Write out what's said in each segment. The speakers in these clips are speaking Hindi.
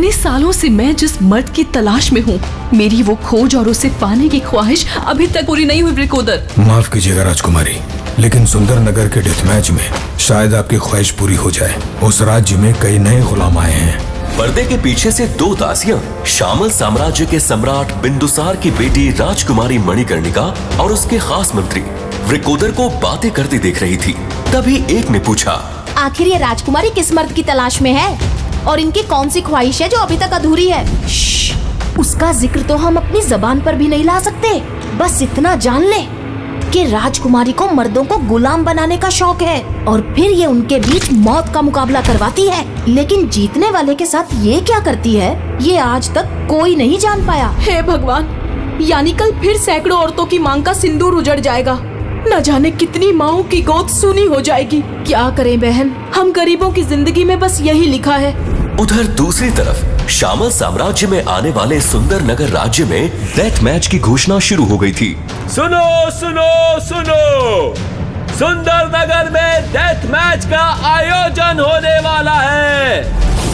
इतने सालों से मैं जिस मर्द की तलाश में हूँ, मेरी वो खोज और उसे पाने की ख्वाहिश अभी तक पूरी नहीं हुई वृकोदर। माफ कीजिएगा राजकुमारी, लेकिन सुंदर नगर के डेथ मैच में शायद आपकी ख्वाहिश पूरी हो जाए। उस राज्य में कई नए गुलाम आए हैं। पर्दे के पीछे से दो दासियां शामल साम्राज्य के सम्राट बिंदुसार की बेटी राजकुमारी मणिकर्णिका और उसके खास मंत्री वृकोदर को बातें करती देख रही थी। तभी एक ने पूछा, आखिर ये राजकुमारी किस मर्द की तलाश में है और इनकी कौन सी ख्वाहिश है जो अभी तक अधूरी है? उसका जिक्र तो हम अपनी जबान पर भी नहीं ला सकते। बस इतना जान ले कि राजकुमारी को मर्दों को गुलाम बनाने का शौक है और फिर ये उनके बीच मौत का मुकाबला करवाती है। लेकिन जीतने वाले के साथ ये क्या करती है, ये आज तक कोई नहीं जान पाया। हे भगवान, यानी कल फिर सैकड़ों औरतों की मांग का सिंदूर उजड़ जाएगा। न जाने कितनी माओं की गोद सूनी हो जाएगी। क्या करें बहन, हम गरीबों की जिंदगी में बस यही लिखा है। उधर दूसरी तरफ शामल साम्राज्य में आने वाले सुंदर नगर राज्य में डेथ मैच की घोषणा शुरू हो गई थी। सुनो सुनो सुनो, सुंदर नगर में डेथ मैच का आयोजन होने वाला है।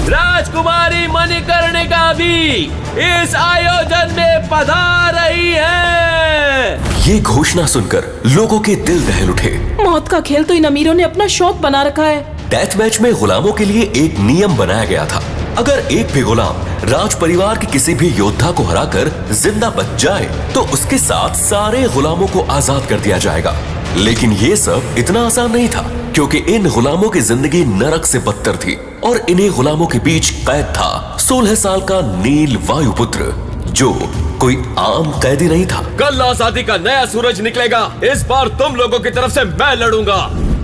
राजकुमारी मणिकर्णिका भी इस आयोजन में पधार रही है। ये घोषणा सुनकर लोगों के दिल दहल उठे। मौत का खेल तो इन अमीरों ने अपना शौक बना रखा है। डेथ मैच में गुलामों के लिए एक नियम बनाया गया था। अगर एक भी गुलाम राज परिवार के किसी भी योद्धा को हराकर जिंदा बच जाए तो उसके साथ सारे गुलामों को आजाद कर दिया जाएगा। लेकिन ये सब इतना आसान नहीं था, क्योंकि इन गुलामों की जिंदगी नरक से बदतर थी और इन्हीं गुलामों के बीच कैद था 16 साल का नील वायुपुत्र, जो कोई आम कैदी नहीं था। कल आजादी का नया सूरज निकलेगा। इस बार तुम लोगों की तरफ से मैं लड़ूंगा।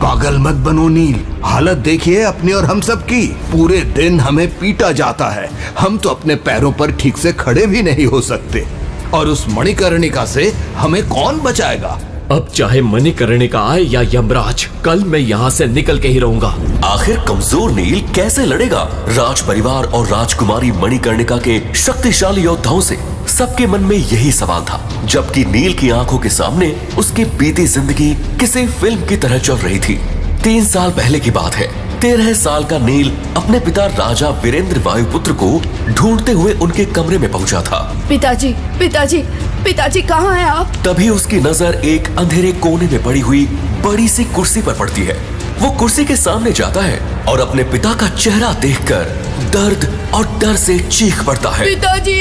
पागल मत बनो नील, हालत देखिए अपनी और हम सब की। पूरे दिन हमें पीटा जाता है, हम तो अपने पैरों पर ठीक से खड़े भी नहीं हो सकते। और उस मणिकर्णिका से हमें कौन बचाएगा? अब चाहे मणिकर्णिका आए या यमराज, कल मैं यहाँ से निकल के ही रहूंगा। आखिर कमजोर नील कैसे लड़ेगा राज परिवार और राजकुमारी मणिकर्णिका के शक्तिशाली योद्धाओं से? सबके मन में यही सवाल था, जबकि नील की आंखों के सामने उसकी बीती जिंदगी किसी फिल्म की तरह चल रही थी। 3 साल पहले की बात है। 13 साल का नील अपने पिता राजा वीरेंद्र वायुपुत्र को ढूंढते हुए उनके कमरे में पहुंचा था। पिताजी, पिताजी, पिताजी कहाँ हैं आप? तभी उसकी नजर एक अंधेरे कोने में पड़ी हुई बड़ी सी कुर्सी पर पड़ती है। वो कुर्सी के सामने जाता है और अपने पिता का चेहरा देखकर दर्द और डर से चीख पड़ता है। पिताजी,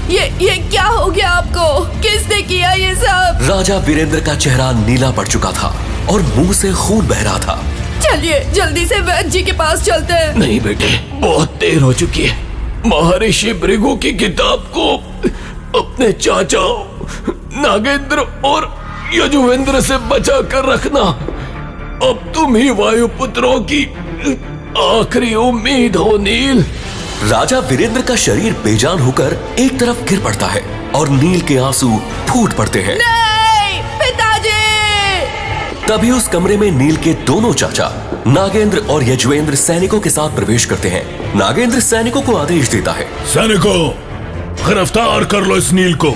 ये क्या हो गया आपको? किसने किया ये सब? राजा वीरेंद्र का चेहरा नीला पड़ चुका था और मुंह से खून बह रहा था। चलिए जल्दी से वैद्य जी के पास चलते हैं। नहीं बेटे, बहुत देर हो चुकी है। महर्षि भृगु की किताब को अपने चाचा नागेंद्र और यजुवेंद्र से बचा कर रखना। अब तुम ही वायुपुत्रों की आखिरी उम्मीद हो नील। राजा वीरेंद्र का शरीर बेजान होकर एक तरफ गिर पड़ता है और नील के आंसू फूट पड़ते हैं। नहीं, पिताजी! तभी उस कमरे में नील के दोनों चाचा नागेंद्र और यजुवेंद्र सैनिकों के साथ प्रवेश करते हैं। नागेंद्र सैनिकों को आदेश देता है, सैनिकों, गिरफ्तार कर लो इस नील को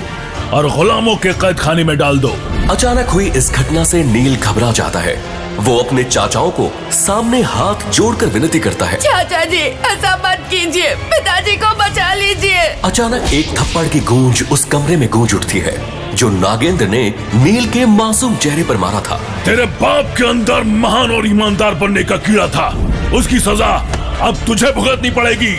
और गुलामों के कैद खाने में डाल दो। अचानक हुई इस घटना से नील घबरा जाता है। वो अपने चाचाओं को सामने हाथ जोड़कर विनती करता है, चाचा जी ऐसा मत कीजिए, पिताजी को बचा लीजिए। अचानक एक थप्पड़ की गूंज उस कमरे में गूंज उठती है, जो नागेंद्र ने नील के मासूम चेहरे पर मारा था। तेरे बाप के अंदर महान और ईमानदार बनने का कीड़ा था, उसकी सजा अब तुझे भुगतनी पड़ेगी।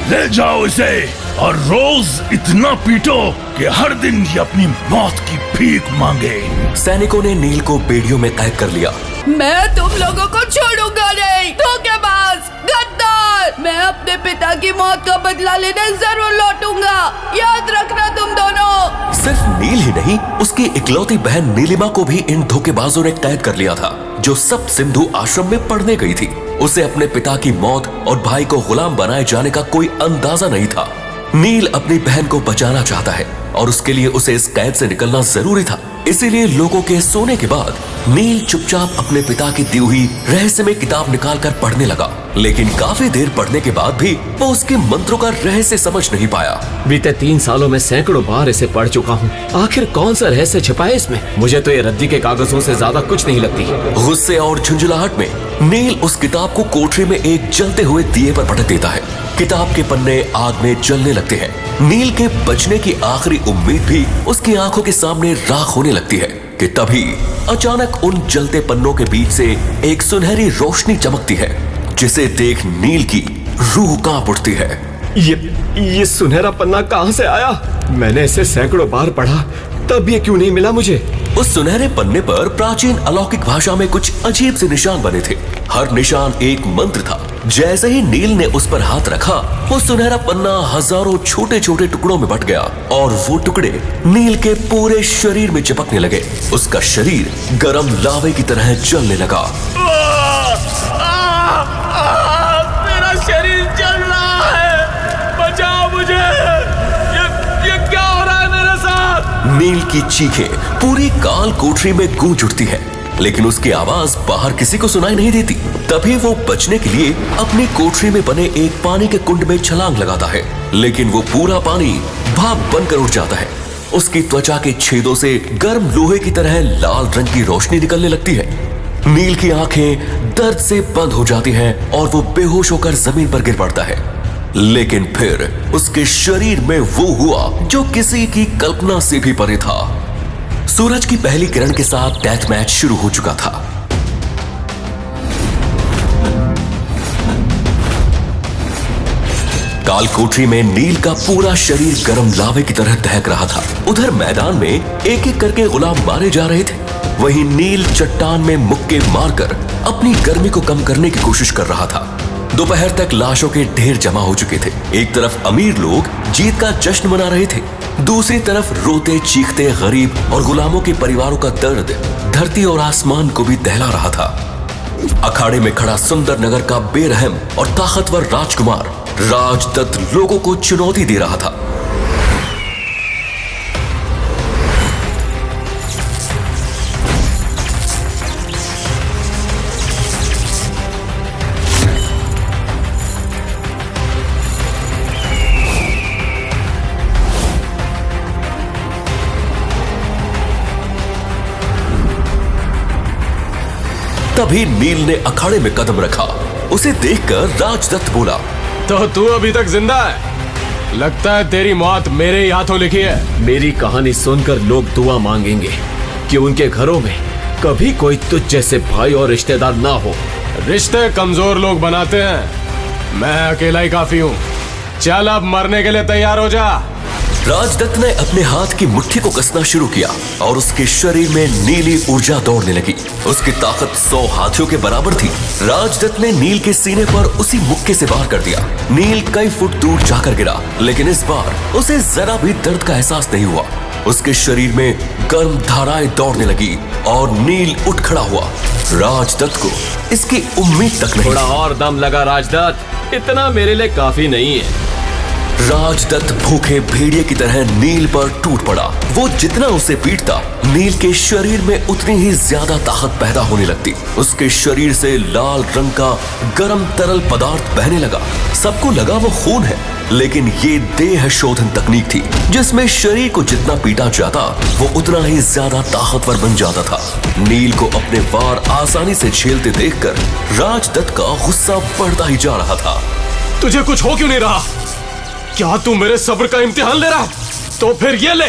ले जाओ इसे और रोज इतना पीटो कि हर दिन ये अपनी मौत की भीख मांगे। सैनिकों ने नील को बेड़ियों में कैद कर लिया। मैं तुम लोगों को छोड़ूंगा नहीं, धोखेबाज, गद्दार। मैं अपने पिता की मौत का बदला लेने जरूर लौटूंगा, याद रखना तुम दोनों। सिर्फ नील ही नहीं, उसकी इकलौती बहन नीलिमा को भी इन धोखेबाजों ने कैद कर लिया था, जो सब सिंधु आश्रम में पढ़ने गई थी। उसे अपने पिता की मौत और भाई को गुलाम बनाए जाने का कोई अंदाजा नहीं था। नील अपनी बहन को बचाना चाहता है और उसके लिए उसे इस कैद से निकलना जरूरी था। इसीलिए लोगों के सोने के बाद नील चुपचाप अपने पिता की दी हुई रहस्यमय किताब निकालकर पढ़ने लगा। लेकिन काफी देर पढ़ने के बाद भी वो उसके मंत्रों का रहस्य समझ नहीं पाया। बीते 3 सालों में सैकड़ों बार इसे पढ़ चुका हूँ। आखिर कौन सा रहस्य छिपा है इसमें? मुझे तो ये रद्दी के कागजों से ज्यादा कुछ नहीं लगती। गुस्से और झुंझुलाहट में नील उस किताब को कोठरी में एक जलते हुए दिए पर पटक देता है। किताब के पन्ने आग में जलने लगते हैं। नील के बचने की आखिरी उम्मीद भी उसकी आंखों के सामने राख होने लगती है कि तभी अचानक उन जलते पन्नों के बीच से एक सुनहरी रोशनी चमकती है, जिसे देख नील की रूह कांप उठती है। ये सुनहरा पन्ना कहां से आया? मैंने इसे सैकड़ों बार पढ़ा, तब ये क्यों नहीं मिला मुझे? उस सुनहरे पन्ने पर प्राचीन अलौकिक भाषा में कुछ अजीब से निशान बने थे। हर निशान एक मंत्र था। जैसे ही नील ने उस पर हाथ रखा, वो सुनहरा पन्ना हजारों छोटे छोटे टुकड़ों में बट गया और वो टुकड़े नील के पूरे शरीर में चिपकने लगे। उसका शरीर गरम लावे की तरह जलने लगा। मेरा शरीर जल रहा है, बचाओ मुझे। ये क्या हो रहा है मेरे साथ? नील की चीखें पूरी काल कोठरी में गूंज उठती है, लेकिन उसकी आवाज बाहर किसी को सुनाई नहीं देती। तभी वो बचने के लिए अपनी कोठरी में बने एक पानी के कुंड में छलांग लगाता है, लेकिन वो पूरा पानी भाप बनकर उठ जाता है। उसकी त्वचा के छेदों से गर्म लोहे की तरह लाल रंग की रोशनी निकलने लगती है। नील की आंखें दर्द से बंद हो जाती हैं और वो बेहोश होकर जमीन पर गिर पड़ता है। लेकिन फिर उसके शरीर में वो हुआ जो किसी की कल्पना से भी परे था। सूरज की पहली किरण के साथ डेथ मैच शुरू हो चुका था। काल कोठरी में नील का पूरा शरीर गर्म लावे की तरह दहक रहा था। उधर मैदान में एक एक करके गुलाम मारे जा रहे थे। वहीं नील चट्टान में मुक्के मारकर अपनी गर्मी को कम करने की कोशिश कर रहा था। दोपहर तक लाशों के ढेर जमा हो चुके थे। एक तरफ अमीर लोग जीत का जश्न मना रहे थे, दूसरी तरफ रोते चीखते गरीब और गुलामों के परिवारों का दर्द धरती और आसमान को भी दहला रहा था। अखाड़े में खड़ा सुंदर नगर का बेरहम और ताकतवर राजकुमार राजदत्त लोगों को चुनौती दे रहा था। तभी नील ने अखाड़े में कदम रखा। उसे देखकर राजदत्त बोला, तो तू अभी तक जिंदा है? लगता है तेरी मौत मेरे ही हाथों लिखी है। मेरी कहानी सुनकर लोग दुआ मांगेंगे कि उनके घरों में कभी कोई तुझ जैसे भाई और रिश्तेदार ना हो। रिश्ते कमजोर लोग बनाते हैं, मैं अकेला ही काफी हूँ। चल अब मरने के लिए तैयार हो जा। राजदत्त ने अपने हाथ की मुट्ठी को कसना शुरू किया और उसके शरीर में नीली ऊर्जा दौड़ने लगी। उसकी ताकत 100 हाथियों के बराबर थी। राजदत्त ने नील के सीने पर उसी मुक्के से वार कर दिया। नील कई फुट दूर जाकर गिरा, लेकिन इस बार उसे जरा भी दर्द का एहसास नहीं हुआ। उसके शरीर में गर्म धाराएं दौड़ने लगी और नील उठ खड़ा हुआ। राजदत्त को इसकी उम्मीद तक नहीं। थोड़ा और दम लगा राजदत्त, इतना मेरे लिए काफी नहीं है। राजदत्त भूखे भेड़िए की तरह नील पर टूट पड़ा। वो जितना उसे पीटता, नील के शरीर में उतनी ही ज्यादा ताकत पैदा होने लगती। उसके शरीर से लाल रंग का गर्म तरल पदार्थ बहने लगा। सबको लगा वो खून है, लेकिन ये देह शोधन तकनीक थी जिसमें शरीर को जितना पीटा जाता वो उतना ही ज्यादा ताकतवर बन जाता था। नील को अपने वार आसानी से झेलते देखकर राजदत्त का गुस्सा बढ़ता ही जा रहा था। तुझे कुछ हो क्यों नहीं रहा? क्या तू मेरे सब्र का इम्तिहान ले रहा है? तो फिर ये ले।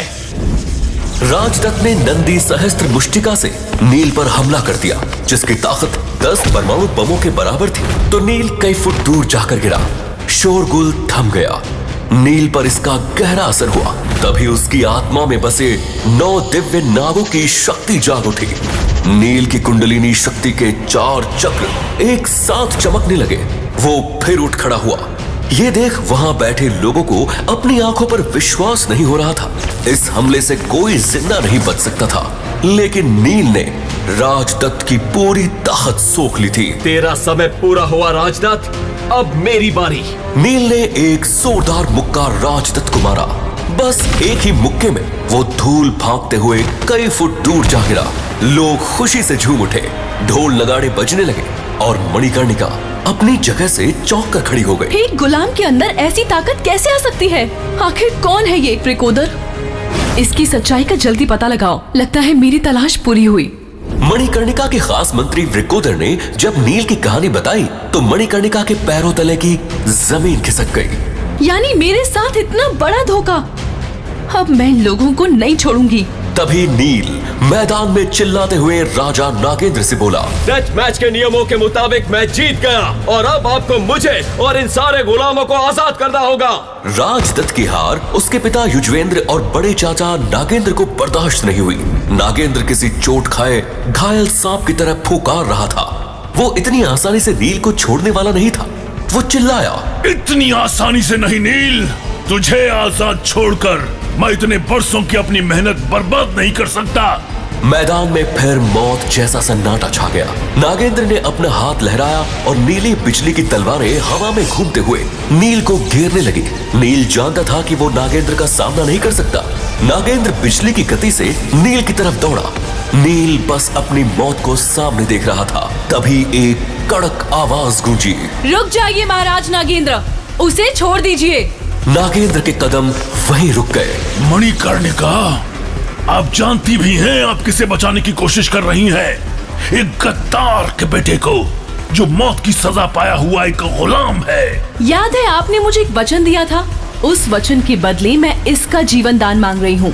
राजदत्त ने नंदी सहस्त्र मुष्टिका से नील पर हमला कर दिया, जिसकी ताकत 10 परमाणु बमों के बराबर थी। तो नील कई फुट दूर जाकर गिरा। शोरगुल थम गया। नील पर इसका गहरा असर हुआ। तभी उसकी आत्मा में बसे 9 दिव्य नागों की शक्ति जाग उठी। नील की कुंडलिनी शक्ति के 4 चक्र एक साथ चमकने लगे। वो फिर उठ खड़ा हुआ। ये देख वहां बैठे लोगों को अपनी आंखों पर विश्वास नहीं हो रहा था। इस हमले से कोई जिंदा नहीं बच सकता था, लेकिन नील ने राजदत्त की पूरी ताकत सोख ली थी। तेरा समय पूरा हुआ राजदत्त, अब मेरी बारी। नील ने एक जोरदार मुक्का राजदत्त को मारा। बस एक ही मुक्के में वो धूल भागते हुए कई फुट दूर जा गिरा। लोग खुशी से झूम उठे, ढोल नगाड़े बजने लगे और मणिकर्णिका अपनी जगह से चौंक कर खड़ी हो गई। एक गुलाम के अंदर ऐसी ताकत कैसे आ सकती है? आखिर कौन है ये त्रिकोदर? इसकी सच्चाई का जल्दी पता लगाओ। लगता है मेरी तलाश पूरी हुई। मणिकर्णिका के खास मंत्री वृकोदर ने जब नील की कहानी बताई तो मणिकर्णिका के पैरों तले की जमीन खिसक गई। यानी मेरे साथ इतना बड़ा धोखा। अब मैं इन लोगों को नहीं छोड़ूंगी। तभी नील मैदान में चिल्लाते हुए राजा नागेंद्र से बोला, डेथ मैच के नियमों के मुताबिक मैं जीत गया और अब आपको मुझे और इन सारे गुलामों को आजाद करना होगा। राजदत्त की हार उसके पिता युजवेंद्र और बड़े चाचा नागेंद्र को बर्दाश्त नहीं हुई। नागेंद्र किसी चोट खाए घायल सांप की तरह फुकार रहा था। वो इतनी आसानी से नील को छोड़ने वाला नहीं था। वो चिल्लाया, इतनी आसानी से नहीं नील, तुझे आजाद छोड़कर मैं इतने बरसों की अपनी मेहनत बर्बाद नहीं कर सकता। मैदान में फिर मौत जैसा सन्नाटा छा गया। नागेंद्र ने अपना हाथ लहराया और नीली बिजली की तलवारें हवा में घूमते हुए नील को घेरने लगी। नील जानता था कि वो नागेंद्र का सामना नहीं कर सकता। नागेंद्र बिजली की गति से नील की तरफ दौड़ा। नील बस अपनी मौत को सामने देख रहा था। तभी एक कड़क आवाज गूंजी, रुक जाइए महाराज नागेंद्र, उसे छोड़ दीजिए। नागेंद्र के कदम वहीं रुक गए। मणिकर्णिका, आप जानती भी हैं आप किसे बचाने की कोशिश कर रही हैं। एक गद्दार के बेटे को जो मौत की सजा पाया हुआ एक गुलाम है। याद है आपने मुझे एक वचन दिया था, उस वचन के बदले मैं इसका जीवन दान मांग रही हूँ।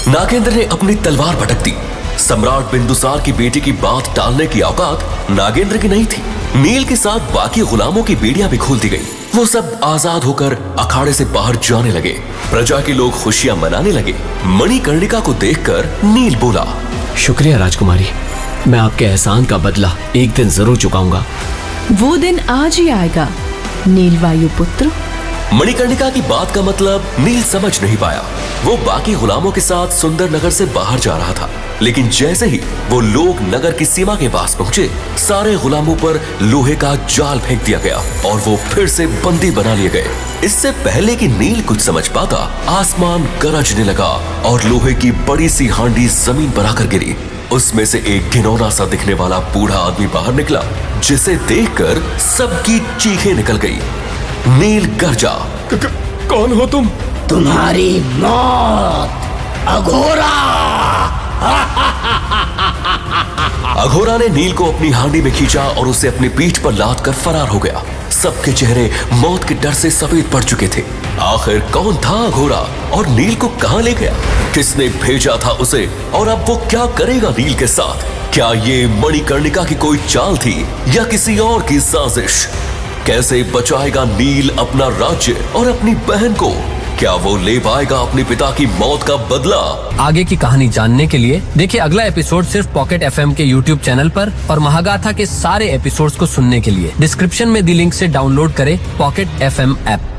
नागेंद्र ने अपनी तलवार भटक दी। सम्राट बिंदुसार की बेटी की बात टालने की औकात नागेंद्र की नहीं थी। नील के साथ बाकी गुलामों की बेड़ियां भी खोल दी गई। वो सब आजाद होकर अखाड़े से बाहर जाने लगे। प्रजा के लोग खुशियां मनाने लगे। मणिकर्णिका को देखकर नील बोला, शुक्रिया राजकुमारी, मैं आपके एहसान का बदला एक दिन जरूर चुकाऊंगा। वो दिन आज ही आएगा नीलवायु पुत्र। मणिकर्णिका की बात का मतलब नील समझ नहीं पाया। वो बाकी गुलामों के साथ सुंदर नगर से बाहर जा रहा था, लेकिन जैसे ही वो लोग नगर की सीमा के पास पहुंचे, सारे गुलामों पर लोहे का जाल फेंक दिया गया और वो फिर से बंदी बना लिए गए। इससे पहले कि नील कुछ समझ पाता, आसमान गरजने लगा और लोहे की बड़ी सी हांडी जमीन पर आकर गिरी। उसमें से एक घिनौना सा दिखने वाला बूढ़ा आदमी बाहर निकला, जिसे देखकर सबकी चीखें निकल गई। नील गरजा, कौन हो तुम? तुम्हारी मौत, अघोरा। अघोरा ने नील को अपनी हांडी में खींचा और उसे अपनी पीठ पर लाद कर फरार हो गया। सबके चेहरे मौत के डर से सफेद पड़ चुके थे। आखिर कौन था अघोरा और नील को कहां ले गया? किसने भेजा था उसे और अब वो क्या करेगा नील के साथ? क्या ये मणिकर्णिका की कोई चाल थी या किसी और की साजिश? कैसे बचाएगा नील अपना राज्य और अपनी बहन को? क्या वो ले पाएगा अपने पिता की मौत का बदला? आगे की कहानी जानने के लिए देखिए अगला एपिसोड सिर्फ पॉकेट एफएम के यूट्यूब चैनल पर, और महागाथा के सारे एपिसोड्स को सुनने के लिए डिस्क्रिप्शन में दी लिंक से डाउनलोड करें पॉकेट एफएम ऐप।